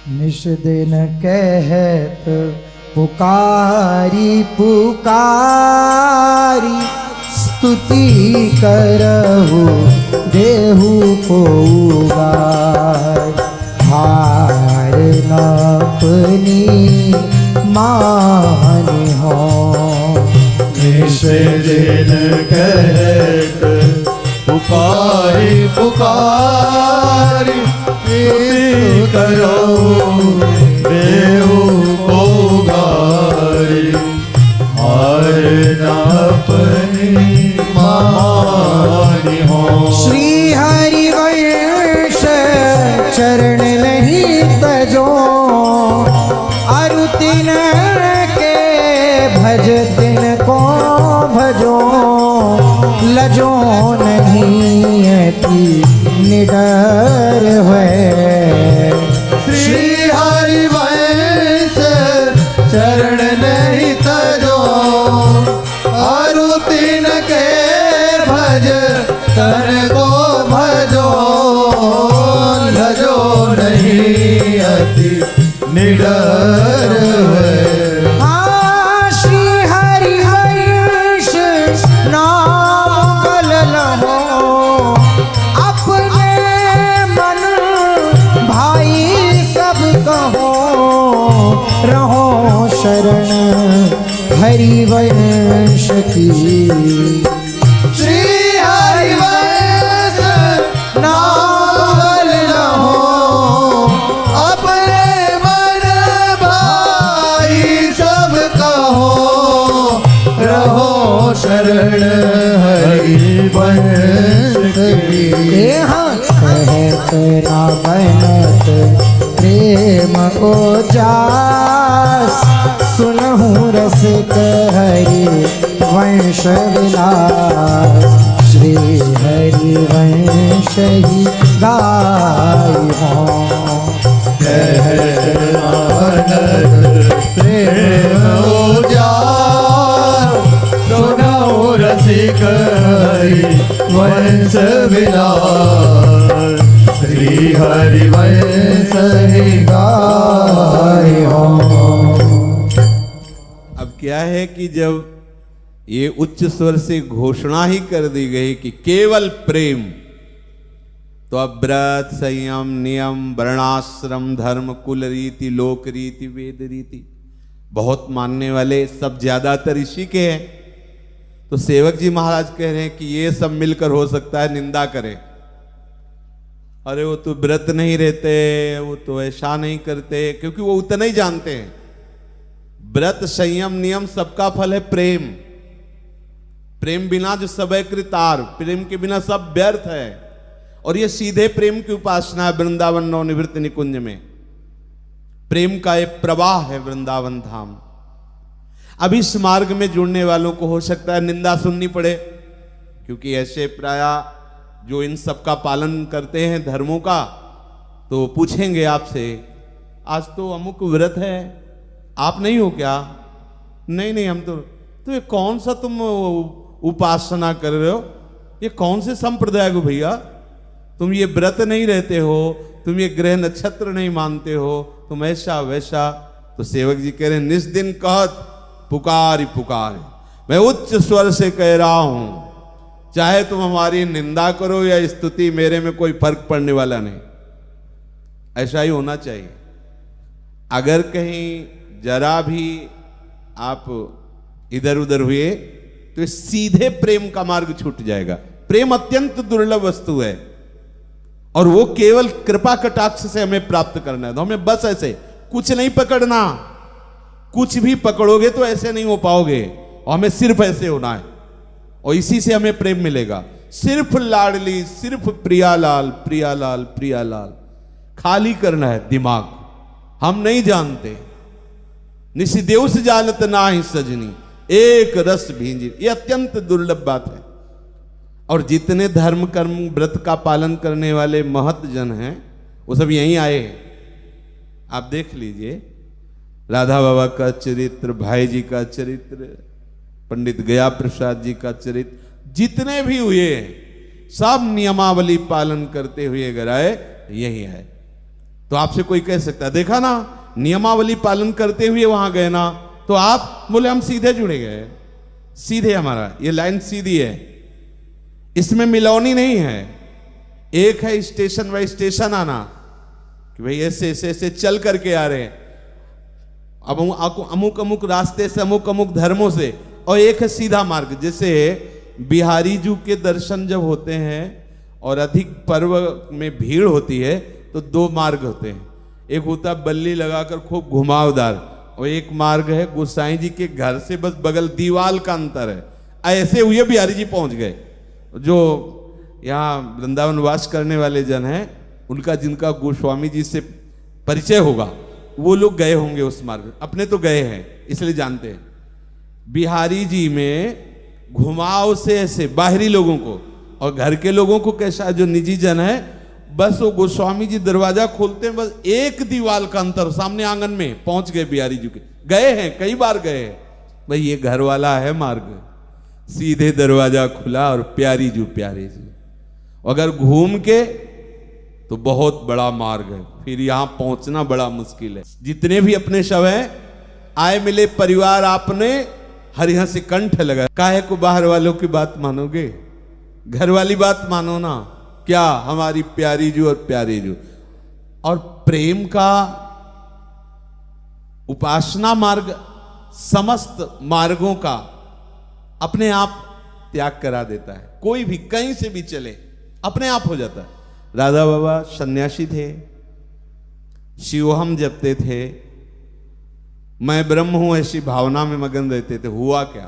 निश दिन कहत पुकारी पुकारी स्तुति करहु देहु को उगार हार न अपनी मान हो निश दिन कहत पुकारी पुकारी करो देहु को गारी हार न अपनी मानी हो। श्री हरि वंश चरण नहीं तजो अरु तिन के भज तिन को भजो लजो नहीं अति निडर है। श्री हरि वंश चरण नहीं तजो अरु तिन के भज तन को भजो लजो नहीं अति निडर है। हाँ श्री हरि वंश नाम लहो अपने मन भाई सब कहो रहो शरण हरि वंश की। श्री हरि वंश नाम लहो अपने मन भाई सब कहो रहो शरण हरि वंश की। कहत ना बनत प्रेम को जास सुनहु रस हरि वंश विलास श्री हरि वंश ही गाय हो। प्रेम उजाड़ सुनहु रसिक हरि वंश विलास श्री हरि वंश ही गाय हो। अब क्या है कि जब ये उच्च स्वर से घोषणा ही कर दी गई कि केवल प्रेम, तो अब व्रत संयम नियम वर्णाश्रम धर्म कुल रीति लोक रीति वेद रीति बहुत मानने वाले सब ज्यादातर इसी के हैं। तो सेवक जी महाराज कह रहे हैं कि ये सब मिलकर हो सकता है निंदा करें। अरे वो तो व्रत नहीं रहते, वो तो ऐसा नहीं करते, क्योंकि वो उतना ही जानते हैं। व्रत संयम नियम सबका फल है प्रेम। प्रेम बिना जो सबय कृतार, प्रेम के बिना सब व्यर्थ है। और ये सीधे प्रेम की उपासना है वृंदावन नवनिवृत्त निकुंज में। प्रेम का एक प्रवाह है वृंदावन धाम। अब इस मार्ग में जुड़ने वालों को हो सकता है निंदा सुननी पड़े, क्योंकि ऐसे प्राय जो इन सब का पालन करते हैं धर्मों का, तो पूछेंगे आपसे आज तो अमुक व्रत है, आप नहीं हो क्या? नहीं नहीं हम तो ये कौन सा तुम उपासना कर रहे हो? ये कौन से संप्रदाय को भैया? तुम ये व्रत नहीं रहते हो, तुम ये ग्रह नक्षत्र नहीं मानते हो, तुम ऐसा वैसा। तो सेवक जी कह रहे निस दिन कहत पुकार पुकार, मैं उच्च स्वर से कह रहा हूं, चाहे तुम हमारी निंदा करो या स्तुति, मेरे में कोई फर्क पड़ने वाला नहीं। ऐसा ही होना चाहिए। अगर कहीं जरा भी आप इधर उधर हुए तो सीधे प्रेम का मार्ग छूट जाएगा। प्रेम अत्यंत दुर्लभ वस्तु है और वो केवल कृपा कटाक्ष से हमें प्राप्त करना है। तो हमें बस ऐसे कुछ नहीं पकड़ना, कुछ भी पकड़ोगे तो ऐसे नहीं हो पाओगे, और हमें सिर्फ ऐसे होना है और इसी से हमें प्रेम मिलेगा। सिर्फ लाडली, सिर्फ प्रियालाल प्रियालाल प्रियालाल, खाली करना है दिमाग। हम नहीं जानते, निशिदेव से जानत ना ही सजनी, एक रस भींजी। ये अत्यंत दुर्लभ बात है। और जितने धर्म कर्म व्रत का पालन करने वाले महत जन हैं वो सब यहीं आए हैं। आप देख लीजिए राधा बाबा का चरित्र, भाई जी का चरित्र, पंडित गया प्रसाद जी का चरित्र, जितने भी हुए सब नियमावली पालन करते हुए अगर आए, यही है। तो आपसे कोई कह सकता है, देखा ना नियमावली पालन करते हुए वहां गए ना, तो आप बोले हम सीधे जुड़े गए, सीधे हमारा ये लाइन सीधी है, इसमें मिलौनी नहीं है। एक है स्टेशन बाय स्टेशन आना कि भाई ऐसे ऐसे ऐसे चल करके आ रहे हैं, अब अमुक अमुक रास्ते से अमुक अमुक धर्मों से, और एक है सीधा मार्ग। जैसे बिहारी जू के दर्शन जब होते हैं और अधिक पर्व में भीड़ होती है तो दो मार्ग होते हैं, एक होता है बल्ली लगाकर खूब घुमावदार, और एक मार्ग है गोसाई जी के घर से बस बगल दीवाल का अंतर है। ऐसे हुए बिहारी जी पहुंच गए। जो यहाँ वृंदावन वास करने वाले जन हैं उनका, जिनका गोस्वामी जी से परिचय होगा, वो लोग गए होंगे उस मार्ग, अपने तो गए हैं इसलिए जानते हैं। बिहारी जी में घुमाव से ऐसे बाहरी लोगों को, और घर के लोगों को कैसा, जो निजी जन है, बस वो गोस्वामी जी दरवाजा खोलते हैं, बस एक दीवार का अंतर, सामने आंगन में पहुंच गए बिहारी जी के। गए हैं, कई बार गए हैं। भाई ये घर वाला है मार्ग, सीधे दरवाजा खुला और प्यारी जू प्यारे जी। अगर घूम के तो बहुत बड़ा मार्ग है, फिर यहां पहुंचना बड़ा मुश्किल है। जितने भी अपने शव हैं, आए मिले परिवार आपने हरिहर से कंठ लगा, काहे को बाहर वालों की बात मानोगे, घर वाली बात मानो ना। क्या हमारी प्यारी जू और प्यारी जू। और प्रेम का उपासना मार्ग समस्त मार्गों का अपने आप त्याग करा देता है। कोई भी कहीं से भी चले अपने आप हो जाता है। राधा बाबा सन्यासी थे, शिवोहम जपते थे, मैं ब्रह्म हूं ऐसी भावना में मगन रहते थे। हुआ क्या,